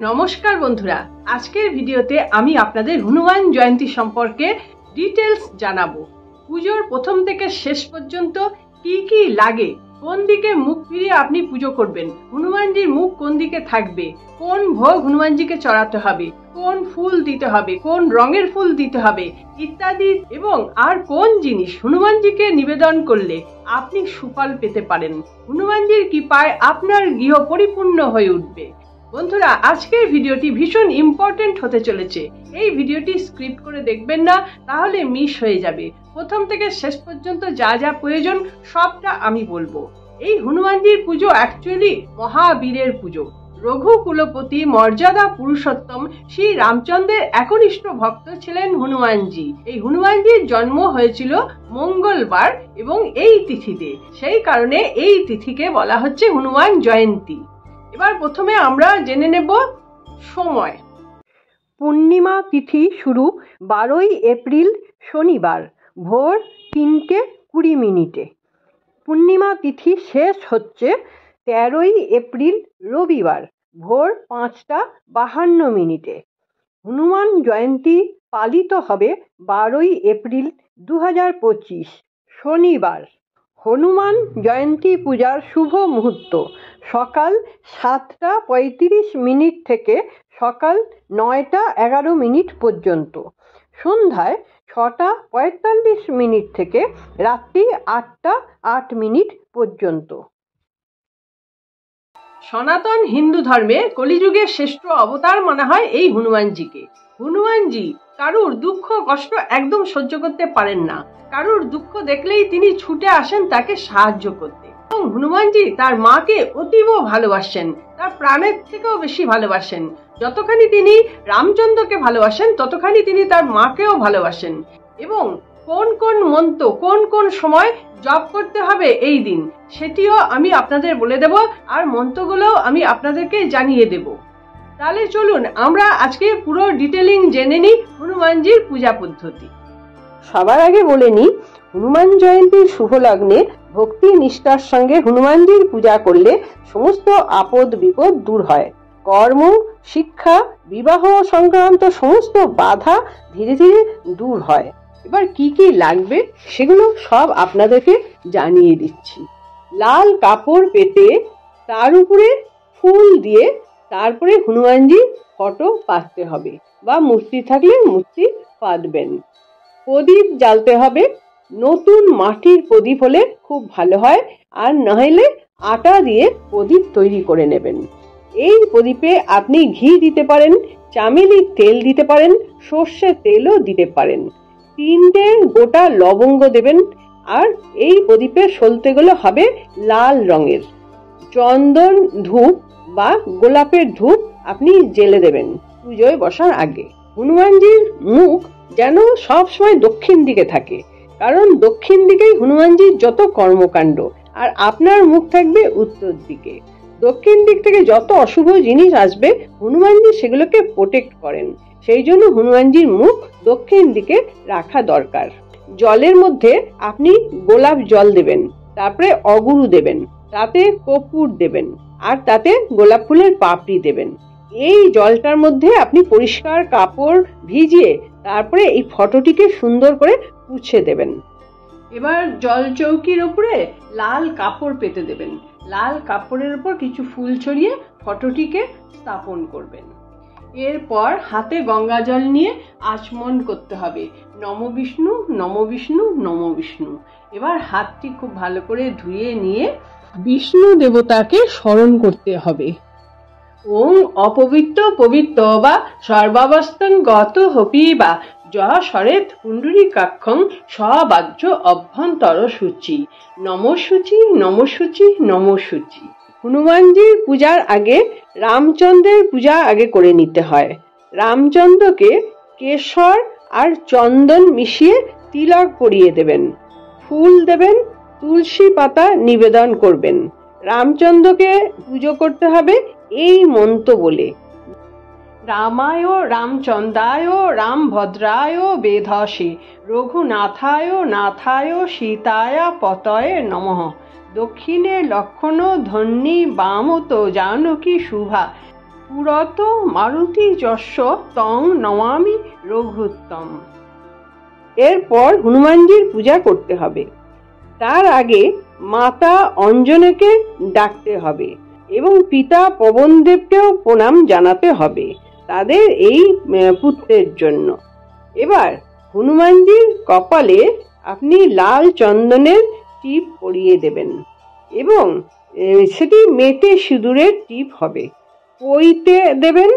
নমস্কার বন্ধুরা, আজকের ভিডিওতে আমি আপনাদের হনুমান জয়ন্তী সম্পর্কে ডিটেলস জানাবো। পুজোর প্রথম থেকে শেষ পর্যন্ত কি কি লাগে, কোন দিকে মুখ ফিরিয়ে আপনি পুজো করবেন, হনুমানজির মুখ কোন দিকে থাকবে, কোন ভোগ হনুমানজিকে চড়াতে হবে, কোন ফুল দিতে হবে, কোন রঙের ফুল দিতে হবে ইত্যাদি, এবং আর কোন জিনিস হনুমানজিকে নিবেদন করলে আপনি সুফল পেতে পারেন, হনুমানজির কৃপায় আপনার গৃহ পরিপূর্ণ হয়ে উঠবে। বন্ধুরা, আজকের ভিডিওটি ভীষণ ইম্পর্টেন্ট হতে চলেছে। এই ভিডিওটি স্ক্রিপ্ট করে দেখবেন না, তাহলে মিস হয়ে যাবে। প্রথম থেকে শেষ পর্যন্ত যা যা প্রয়োজন সবটা আমি বলবো। এই হনুমানজির পুজো অ্যাকচুয়ালি মহাবীরের পুজো। রঘুকুলপতি মর্যাদা পুরুষোত্তম শ্রী রামচন্দ্রের একনিষ্ঠ ভক্ত ছিলেন হনুমানজি। এই হনুমানজির জন্ম হয়েছিল মঙ্গলবার এবং এই তিথিতে, সেই কারণে এই তিথিকে বলা হচ্ছে হনুমান জয়ন্তী। এবার প্রথমে আমরা জেনে নেব সময়। পূর্ণিমা তিথি শুরু 12ই এপ্রিল শনিবার ভোর 3:20। পূর্ণিমা তিথি শেষ হচ্ছে 13ই এপ্রিল রবিবার ভোর 5:52। হনুমান জয়ন্তী পালিত হবে 12ই এপ্রিল 2025 শনিবার। হনুমান জয়ন্তী পূজার শুভ মুহূর্ত সকাল 7:35 থেকে সকাল 9:11 পর্যন্ত, সন্ধ্যায় 6:45 থেকে রাত্রি 8:08 পর্যন্ত। সনাতন হিন্দু ধর্মে কলিযুগের শ্রেষ্ঠ অবতার মানা হয় এই হনুমানজিকে। হনুমানজি কারুর দুঃখ কষ্ট একদম সহ্য করতে পারেন না। কারুর দুঃখ দেখলেই তিনি ছুটে আসেন তাকে সাহায্য করতে। এবং হনুমানজি তার মাকে অতীব ভালোবাসেন, তার প্রাণের থেকেও বেশি ভালোবাসেন। যতখানি তিনি রামচন্দ্রকে ভালোবাসেন ততখানি তিনি তার মাকেও ভালোবাসেন। এবং কোন কোন মন্ত্র কোন কোন সময় জপ করতে হবে এই দিন, সেটিও আমি আপনাদের বলে দেব, আর মন্ত্রগুলো আমি আপনাদেরকে জানিয়ে দেব। তাহলে চলুন আমরা আজকে পুরো ডিটেলিং জেনে নিই হনুমানজির পূজা পদ্ধতি। সবার আগে বলে নিই, হনুমান জয়ন্তীর শুভ লগ্নে ভক্তি নিষ্ঠার সঙ্গে হনুমানজির পূজা করলে সমস্ত আপদ বিপদ দূর হয়। কর্ম, শিক্ষা, বিবাহ সংক্রান্ত সমস্ত বাধা ধীরে ধীরে দূর হয়। এবার কি কি লাগবে সেগুলো সব আপনাদেরকে জানিয়ে দিচ্ছি। লাল কাপড় পেতে তার উপরে ফুল দিয়ে তারপরে হনুমানজি ফটো পাততে হবে, বা মূর্তি থাকলে মূর্তি পাতবেন। প্রদীপ জ্বালতে হবে। নতুন মাটির প্রদীপ হলে খুব ভালো হয়, আর না হলে আটা দিয়ে প্রদীপ তৈরি করে নেবেন। এই প্রদীপে আপনি ঘি দিতে পারেন, চামেলির তেল দিতে পারেন, সর্ষের তেলও দিতে পারেন। 3টে গোটা লবঙ্গ দেবেন। আর এই প্রদীপের সলতেগুলো হবে লাল রঙের। চন্দন ধূপ বা গোলাপের ধূপ আপনি জ্বেলে দেবেন পুজোয় বসার আগে। হনুমানজির মুখ যেন সব সময় দক্ষিণ দিকে থাকে, কারণ দক্ষিণ দিকেই হনুমানজির যত কর্মকাণ্ড, আর আপনার মুখ থাকবে উত্তর দিকে। দক্ষিণ দিক থেকে যত অশুভ জিনিস আসবে হনুমানজি সেগুলোকে প্রোটেক্ট করেন, সেই জন্য হনুমানজির মুখ দক্ষিণ দিকে রাখা দরকার। জলের মধ্যে আপনি গোলাপ জল দেবেন, তারপরে অগুরু দেবেন, তাতে কর্পূর দেবেন, আর তাতে গোলাপ ফুলের পাপড়ি দেবেন। এই জলটার মধ্যে আপনি পরিষ্কার কাপড় ভিজিয়ে তারপরে এই ফটোটিকে সুন্দর করে মুছে দেবেন। এবার জল চৌকির উপরে লাল কাপড় পেতে দেবেন। লাল কাপড়ের উপর কিছু ফুল ছড়িয়ে ফটোটিকে স্থাপন করবেন। এরপর হাতে গঙ্গা জল নিয়ে আচমন করতে হবে, নম বিষ্ণু নম বিষ্ণু নম বিষ্ণু। এবার হাতটি খুব ভালো করে ধুয়ে নিয়ে বিষ্ণু দেবতাকে স্মরণ করতে হবে। ওং অপবিত্র পবিত্র বা সর্বাবস্থান গত হপি বা জয় সরেত পুণ্ডরীকাক্ষং সবাহ্য অভ্যন্তর সূচি নমঃসূচি নমঃসূচি নমঃসূচি। হনুমানজির পূজার আগে রামচন্দ্রের পূজা আগে করে নিতে হয়। রামচন্দ্রকে কেশর আর চন্দন মিশিয়ে তিলক পরিয়ে দেবেন, ফুল দেবেন, তুলসী পাতা নিবেদন করবেন। রামচন্দ্রকে পুজো করতে হবে এই মন্ত্র বলে, রামায় রামচন্দ্রায় রামভদ্রায় বেধসে রঘুনাথায় নাথায় সীতায় পতয়ে নমঃ। দক্ষিণে লক্ষণ ধন্যী বামত জানকী শুভা পুরত মারুতি যস্য তং নমামি রঘুত্তম। এরপর হনুমানজির পূজা করতে হবে। তার আগে মাতা অঞ্জনাকে ডাকতে হবে এবং পিতা পবনদেবকেও প্রণাম জানাতে হবে তাদের এই পুত্রের জন্য। এবার হনুমানজির কপালে আপনি লাল চন্দনের টিপ পরিয়ে দেবেন এবং সেটি মেটে সিঁদুরের টিপ হবে। পইতে দেবেন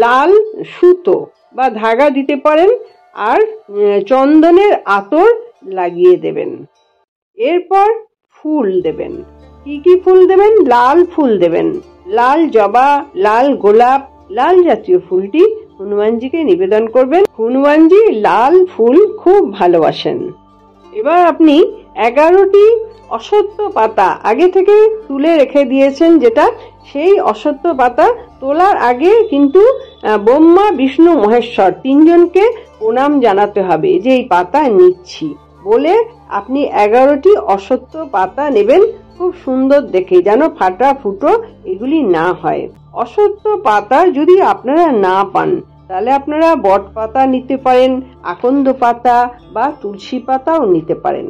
লাল সুতো বা ধাগা দিতে পারেন, আর চন্দনের আতর লাগিয়ে দেবেন। এরপর ফুল দেবেন। কি কি ফুল দেবেন? লাল ফুল দেবেন, লাল জবা, লাল গোলাপ, লাল জাতীয় ফুলটি হনুমানজিকে নিবেদন করবেন। হনুমানজি লাল ফুল খুব ভালোবাসেন। এবার আপনি 11টি অশ্বত্থ পাতা আগে থেকে তুলে রেখে দিয়েছেন, যেটা সেই অশ্বত্থ পাতা তোলার আগে কিন্তু ব্রহ্মা, বিষ্ণু, মহেশ্বর তিনজনকে প্রণাম জানাতে হবে যে এই পাতা নিচ্ছি বলে আপনি 11টি অশ্বত্থ পাতা নেবেন, খুব সুন্দর দেখে, যেন ফাটা ফুটো এগুলি না হয়। অশ্বত্থ পাতা যদি আপনারা না পান তাহলে আপনারা বট পাতা নিতে পারেন, আকন্দ পাতা বা তুলসী পাতাও নিতে পারেন।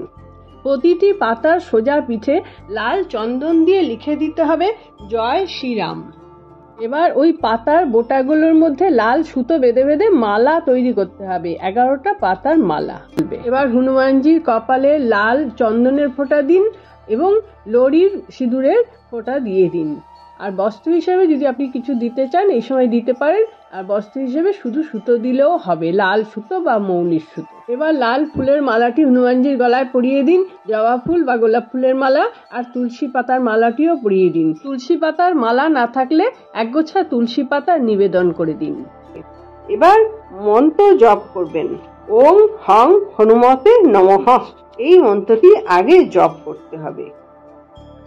প্রতিটি পাতার সোজা পিঠে লাল চন্দন দিয়ে লিখে দিতে হবে জয় শ্রীরাম। এবার ওই পাতার বোটাগুলোর মধ্যে লাল সুতো বেঁধে বেঁধে মালা তৈরি করতে হবে, 11টা পাতার মালা। এবার হনুমানজির কপালে লাল চন্দনের ফোঁটা দিন এবং লরির সিঁদুরের ফোঁটা দিয়ে দিন। আর বস্ত্র হিসেবে যদি আপনি কিছু দিতে চান এই সময় দিতে পারেন, আর বস্ত্র হিসেবে শুধু সুতো দিলেও হবে, লাল সুতো বা মৌলির সুতো। এবার লাল ফুলের মালাটি হনুমানজির গলায় পরিয়ে দিন, জবা ফুল বা গোলাপ ফুলের মালা আর তুলসী পাতার মালাটিও পরিয়ে দিন। তুলসী পাতার মালা না থাকলে একগোছা তুলসী পাতা নিবেদন করে দিন। এবার মন্ত্র জপ করবেন, ওং হং হনুমতে নমঃ। এই মন্ত্রটি আগে জপ করতে হবে।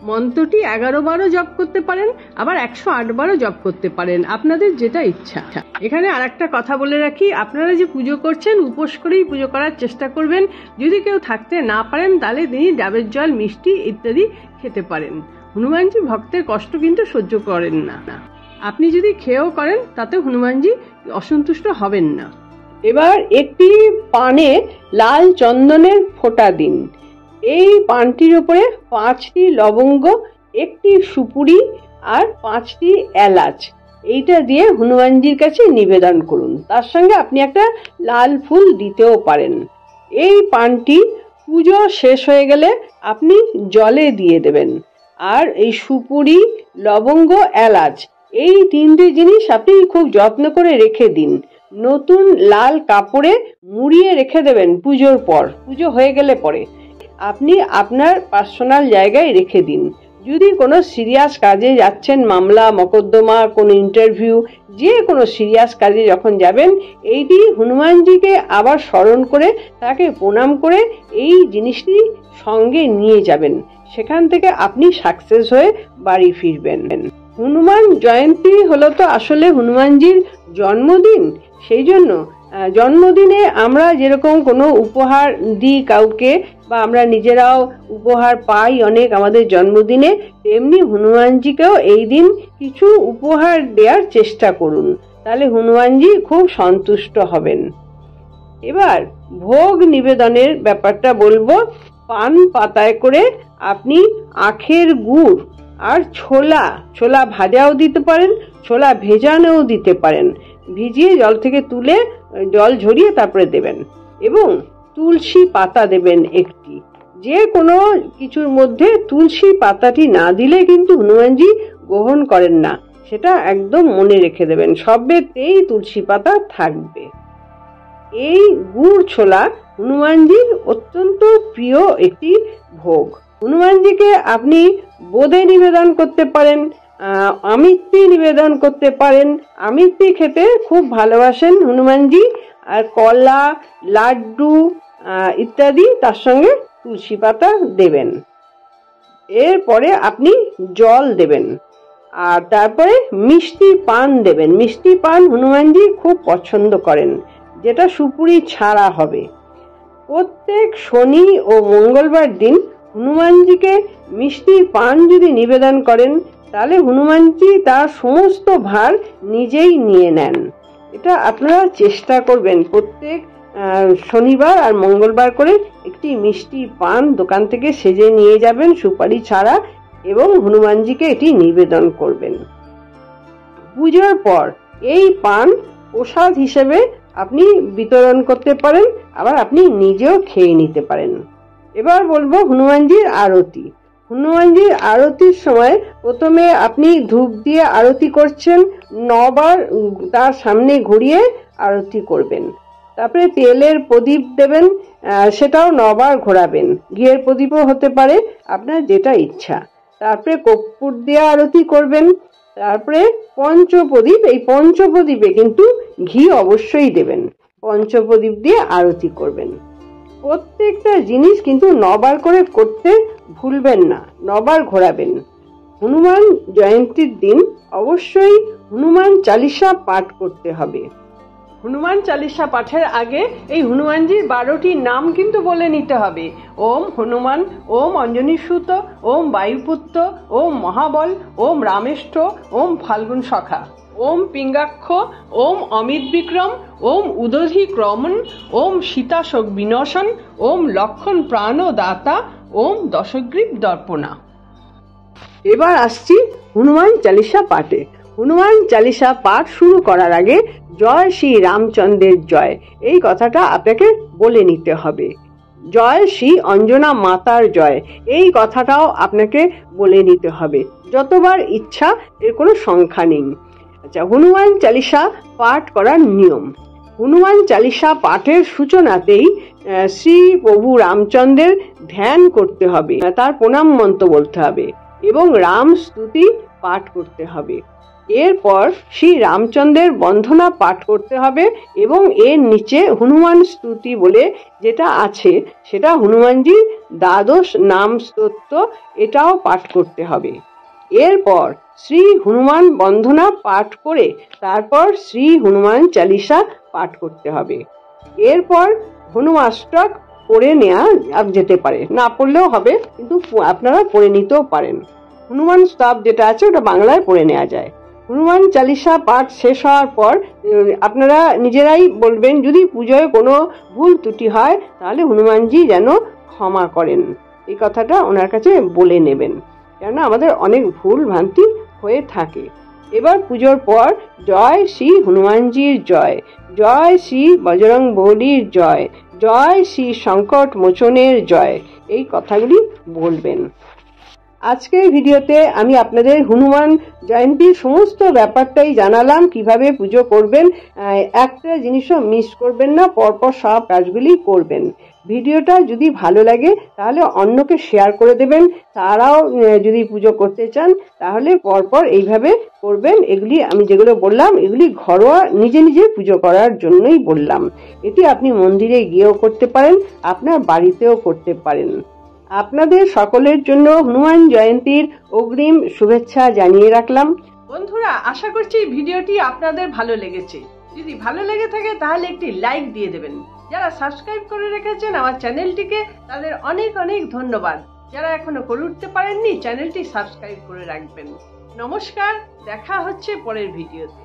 মন্ত্রটি 11 বারও জপ করতে পারেন, আবার 108 বারও জপ করতে পারেন, আপনাদের যেটা ইচ্ছা। এখানে আরেকটা কথা বলে রাখি, আপনারা যে পুজো করছেন উপোস করেই পুজো করার চেষ্টা করবেন। যদি কেউ থাকতে না পারেন তাহলে তিনি ডাবের জল, মিষ্টি ইত্যাদি খেতে পারেন। হনুমানজি ভক্তের কষ্ট কিন্তু সহ্য করেন না। আপনি যদি খেয়েও করেন তাতে হনুমানজি অসন্তুষ্ট হবেন না। এবার একটি পানে লাল চন্দনের ফোঁটা দিন। এই পানটির উপরে 5টি লবঙ্গ, একটি সুপুরি আর 5টি এলাচ এইটা দিয়ে হনুমানজির কাছে নিবেদন করুন। তার সঙ্গে আপনি একটা লাল ফুল দিতেও পারেন। এই পানটি পুজো শেষ হয়ে গেলে আপনি জলে দিয়ে দেবেন। আর এই সুপুরি, লবঙ্গ, এলাচ এই 3টে জিনিস আপনি খুব যত্ন করে রেখে দিন। নতুন লাল কাপড়ে মুড়িয়ে রেখে দেবেন পুজোর পর, পুজো হয়ে গেলে পরে আপনি আপনার পার্সোনাল জায়গায় রেখে দিন। যদি কোনো সিরিয়াস কাজে যাচ্ছেন, মামলা মকদ্দমা, কোনো ইন্টারভিউ, যে কোনো সিরিয়াস কাজে যখন যাবেন, এইটি হনুমানজিকে আবার স্মরণ করে তাকে প্রণাম করে এই জিনিসটি সঙ্গে নিয়ে যাবেন। সেখান থেকে আপনি সাকসেস হয়ে বাড়ি ফিরবেন। হনুমান জয়ন্তী হলো তো আসলে হনুমানজির জন্মদিন। সেই জন্য জন্মদিনে আমরা যেরকম কোনো উপহার দিই কাউকে, বা আমরা নিজেরাও উপহার পাই অনেক আমাদের জন্মদিনে, তেমনি হনুমানজিকেও এই দিন কিছু উপহার দেওয়ার চেষ্টা করুন, তাহলে হনুমানজি খুব সন্তুষ্ট হবেন। এবার ভোগ নিবেদনের ব্যাপারটা বলবো। পান পাতায় করে আপনি আখের গুড় আর ছোলা ভাজাও দিতে পারেন, ছোলা ভেজানোও দিতে পারেন। ভিজিয়ে জল থেকে তুলে জল ঝরিয়ে তারপরে দেবেন এবং তুলসী পাতা দেবেন একটি। যে কোনো কিছুর মধ্যে তুলসী পাতাটি না দিলে কিন্তু হনুমানজি গ্রহণ করেন না, সেটা একদম মনে রেখে দেবেন। সবেতেই তুলসী পাতা থাকবে। এই গুড় ছোলা হনুমানজির অত্যন্ত প্রিয় একটি ভোগ। হনুমানজিকে আপনি বোঁদে নিবেদন করতে পারেন, আমিত্তি নিবেদন করতে পারেন। আমিত্তি খেতে খুব ভালোবাসেন হনুমানজি। আর কলা, লাড্ডু ইত্যাদি তার সঙ্গে তুলসী পাতা দেবেন। এরপরে আপনি জল দেবেন আর তারপরে মিষ্টি পান দেবেন। মিষ্টি পান হনুমানজি খুব পছন্দ করেন, যেটা সুপুরি ছাড়া হবে। প্রত্যেক শনি ও মঙ্গলবার দিন হনুমানজিকে মিষ্টি পান যদি নিবেদন করেন তাহলে হনুমানজি তার সমস্ত ভার নিজেই নিয়ে নেন। এটা আপনারা চেষ্টা করবেন প্রত্যেক শনিবার আর মঙ্গলবার করে একটি মিষ্টি পান দোকান থেকে সেজে নিয়ে যাবেন সুপারি ছাড়া, এবং হনুমানজিকে এটি নিবেদন করবেন। পুজোর পর এই পান প্রসাদ হিসেবে আপনি বিতরণ করতে পারেন, আবার আপনি নিজেও খেয়ে নিতে পারেন। এবার বলবো হনুমানজির আরতি। হনুমানজির আরতির সময় প্রথমে আপনি ধূপ দিয়ে আরতি করছেন, 9 বার তার সামনে ঘুরিয়ে আরতি করবেন। তারপরে তেলের প্রদীপ দেবেন, সেটাও 9 বার ঘোরাবেন। ঘিয়ের প্রদীপও হতে পারে, আপনার যেটা ইচ্ছা। তারপরে কর্পূর দিয়ে আরতি করবেন। তারপরে পঞ্চপ্রদীপ, এই পঞ্চপ্রদীপে কিন্তু ঘি অবশ্যই দেবেন। পঞ্চপ্রদীপ দিয়ে আরতি করবেন। প্রত্যেকটা জিনিস কিন্তু 9 বার করে করতে ভুলবেন না, 9 বার ঘোরাবেন। হনুমান জয়ন্তীর দিন অবশ্যই হনুমান চালিসা পাঠ করতে হবে। হনুমান চালিসা পাঠের আগে এই হনুমানজির 12টি নাম কিন্তু বলে নিতে হবে। ওম হনুমান, ওম অঞ্জনী সুত, ওম বায়ুপুত্র, ওম মহাবল, ওম রামেষ্ঠ, ওম ফাল্গুন সখা, ওম পিঙ্গাক্ষ, ওম অমিত বিক্রম, ওম উদধি ক্রমণ, ওম সীতাশোক বিনশন, ওম লক্ষণ প্রাণ দাতা, ওম দশগ্রীব দর্পণা। এবার আসছি হনুমান চালিসা পাঠে। হনুমান চালিসা পাঠ শুরু করার আগে জয় শ্রী রামচন্দ্রের জয় এই কথাটা আপনাকে বলে নিতে হবে। জয় শ্রী অঞ্জনা মাতার জয় এই কথাটাও আপনাকে বলে নিতে হবে। যতবার ইচ্ছা, এর কোনো সংখ্যা নেই। আচ্ছা, হনুমান চালিসা পাঠ করার নিয়ম। হনুমান চালিসা পাঠের সূচনাতেই শ্রী প্রভু রামচন্দ্রের ধ্যান করতে হবে, তার প্রণাম মন্ত্র বলতে হবে এবং রাম স্তুতি পাঠ করতে হবে। এরপর শ্রী রামচন্দ্রের বন্দনা পাঠ করতে হবে এবং এর নিচে হনুমান স্তুতি বলে যেটা আছে সেটা হনুমানজির 12 নাম স্তোত্র, এটাও পাঠ করতে হবে। এরপর শ্রী হনুমান বন্দনা পাঠ করে তারপর শ্রী হনুমান চালিসা পাঠ করতে হবে। এরপর হনুমাষ্টক পড়ে নেওয়া যেতে পারে, না পড়লেও হবে, কিন্তু আপনারা পড়ে নিতেও পারেন। হনুমান স্তব যেটা আছে ওটা বাংলায় পড়ে নেওয়া যায়। হনুমান চালিসা পাঠ শেষ হওয়ার পর আপনারা নিজেরাই বলবেন, যদি পুজোয় কোনো ভুল ত্রুটি হয় তাহলে হনুমানজি যেন ক্ষমা করেন, এই কথাটা ওনার কাছে বলে নেবেন, কেননা আমাদের অনেক ভুল ভ্রান্তি হয়ে থাকে। এবার পুজোর পর জয় শ্রী হনুমানজির জয়, জয় শ্রী বজরং বলির জয়, জয় শ্রী সংকট মোচনের জয়, এই কথাগুলি বলবেন। আজকের ভিডিওতে আমি আপনাদের হনুমান জয়ন্তীর সমস্ত ব্যাপারটাই জানালাম, কিভাবে পুজো করবেন। একটা জিনিসও মিস করবেন না, পরপর সব কাজগুলি করবেন। ভিডিওটা যদি ভালো লাগে তাহলে অন্যকে শেয়ার করে দেবেন, তারাও যদি পুজো করতে চান তাহলে পরপর এইভাবে করবেন। এগুলি আমি যেগুলো বললাম এগুলি ঘরোয়া নিজে নিজে পুজো করার জন্যই বললাম। এটি আপনি মন্দিরে গিয়েও করতে পারেন, আপনার বাড়িতেও করতে পারেন। আপনাদের সকলের জন্য হনুমান জয়ন্তীর অগ্রিম শুভেচ্ছা জানিয়ে রাখলাম। বন্ধুরা, আশা করছি ভিডিওটি আপনাদের ভালো লেগেছে। যদি ভালো লেগে থাকে তাহলে একটি লাইক দিয়ে দেবেন। যারা সাবস্ক্রাইব করে রেখেছেন আমার চ্যানেলটিকে তাদের অনেক অনেক ধন্যবাদ। যারা এখনো করে উঠতে পারেননি চ্যানেলটি সাবস্ক্রাইব করে রাখবেন। নমস্কার, দেখা হচ্ছে পরের ভিডিওতে।